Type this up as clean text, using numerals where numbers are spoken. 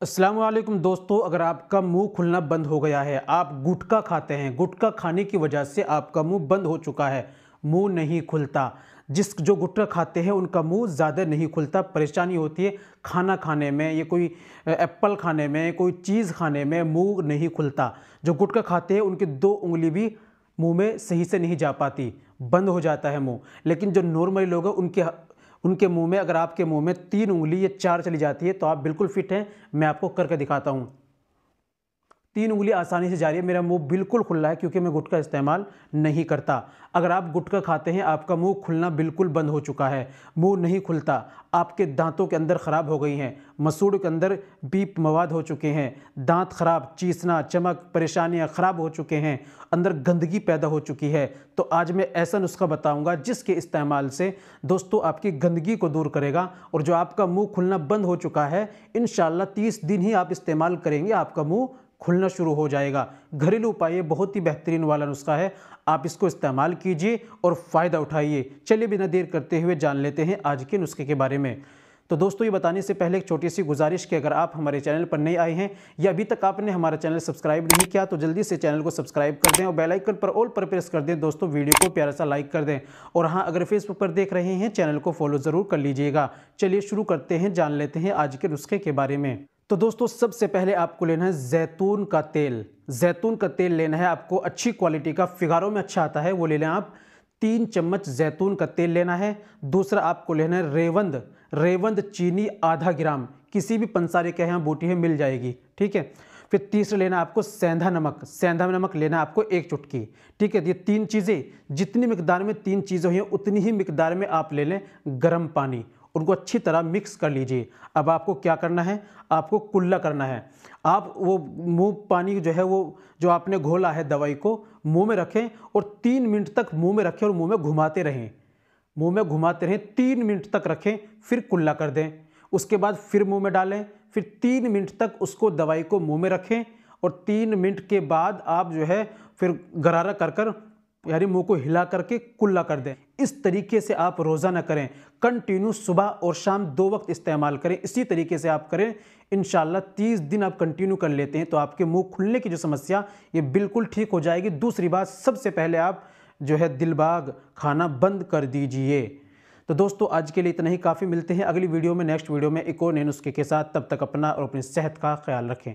अस्सलाम वालेकुम दोस्तों, अगर आपका मुंह खुलना बंद हो गया है, आप गुटखा खाते हैं, गुटखा खाने की वजह से आपका मुंह बंद हो चुका है, मुंह नहीं खुलता। जो गुटखा खाते हैं उनका मुंह ज़्यादा नहीं खुलता, परेशानी होती है खाना खाने में, ये कोई एप्पल खाने में, कोई चीज़ खाने में मुंह नहीं खुलता। जो गुटखा खाते हैं उनकी 2 उंगली भी मुंह में सही से नहीं जा पाती, बंद हो जाता है मुंह। लेकिन जो नॉर्मली लोग हैं उनके उनके मुंह में, अगर आपके मुंह में 3 उंगली या 4 चली जाती है तो आप बिल्कुल फिट हैं। मैं आपको करके दिखाता हूँ। 3 उंगली आसानी से जा रही है, मेरा मुंह बिल्कुल खुला है क्योंकि मैं गुटखा इस्तेमाल नहीं करता। अगर आप गुटखा खाते हैं, आपका मुंह खुलना बिल्कुल बंद हो चुका है, मुंह नहीं खुलता, आपके दांतों के अंदर ख़राब हो गई हैं, मसूड़ों के अंदर बीप मवाद हो चुके हैं, दांत खराब, चीसना, चमक, परेशानियां खराब हो चुके हैं, अंदर गंदगी पैदा हो चुकी है, तो आज मैं ऐसा नुस्खा बताऊंगा जिसके इस्तेमाल से दोस्तों आपकी गंदगी को दूर करेगा। और जो आपका मुंह खुलना बंद हो चुका है, इंशाल्लाह 30 दिन ही आप इस्तेमाल करेंगे, आपका मुंह खुलना शुरू हो जाएगा। घरेलू उपाय ये बहुत ही बेहतरीन वाला नुस्खा है, आप इसको इस्तेमाल कीजिए और फ़ायदा उठाइए। चलिए बिना देर करते हुए जान लेते हैं आज के नुस्खे के बारे में। तो दोस्तों, ये बताने से पहले एक छोटी सी गुजारिश कि अगर आप हमारे चैनल पर नए आए हैं या अभी तक आपने हमारा चैनल सब्सक्राइब नहीं किया तो जल्दी से चैनल को सब्सक्राइब कर दें और बेल आइकन पर ऑल पर प्रेस कर दें। दोस्तों, वीडियो को प्यारा सा लाइक कर दें और हाँ, अगर फेसबुक पर देख रहे हैं चैनल को फॉलो ज़रूर कर लीजिएगा। चलिए शुरू करते हैं, जान लेते हैं आज के नुस्खे के बारे में। तो दोस्तों, सबसे पहले आपको लेना है जैतून का तेल। जैतून का तेल लेना है आपको, अच्छी क्वालिटी का, फिगारो में अच्छा आता है, वो ले लें आप। 3 चम्मच जैतून का तेल लेना है। दूसरा आपको लेना है रेवंद। रेवंद चीनी आधा ग्राम, किसी भी पंसारी के यहाँ बूटी है मिल जाएगी, ठीक है। फिर तीसरा लेना आपको सेंधा नमक। सेंधा नमक लेना आपको 1 चुटकी, ठीक है। ये 3 चीज़ें, जितनी मिकदार में 3 चीज़ें हुई उतनी ही मिकदार में आप ले लें गर्म पानी, उनको अच्छी तरह मिक्स कर लीजिए। अब आपको क्या करना है, आपको कुल्ला करना है। आप वो मुंह पानी जो है, वो जो आपने घोला है दवाई को, मुंह में रखें और 3 मिनट तक मुंह में रखें और मुंह में घुमाते रहें। मुंह में घुमाते रहें, 3 मिनट तक रखें, फिर कुल्ला कर दें। उसके बाद फिर मुंह में डालें, फिर 3 मिनट तक उसको दवाई को मुंह में रखें और 3 मिनट के बाद आप जो है फिर गरारा कर कर, यानी मुंह को हिला करके कुल्ला कर दें। इस तरीके से आप रोज़ाना करें, कंटिन्यू सुबह और शाम 2 वक्त इस्तेमाल करें। इसी तरीके से आप करें, इंशाल्लाह 30 दिन आप कंटिन्यू कर लेते हैं तो आपके मुंह खुलने की जो समस्या ये बिल्कुल ठीक हो जाएगी। दूसरी बात, सबसे पहले आप जो है दिलबाग खाना बंद कर दीजिए। तो दोस्तों, आज के लिए इतना ही काफ़ी। मिलते हैं अगली वीडियो में, नेक्स्ट वीडियो में एक और नए नुस्खे के साथ। तब तक अपना और अपनी सेहत का ख्याल रखें।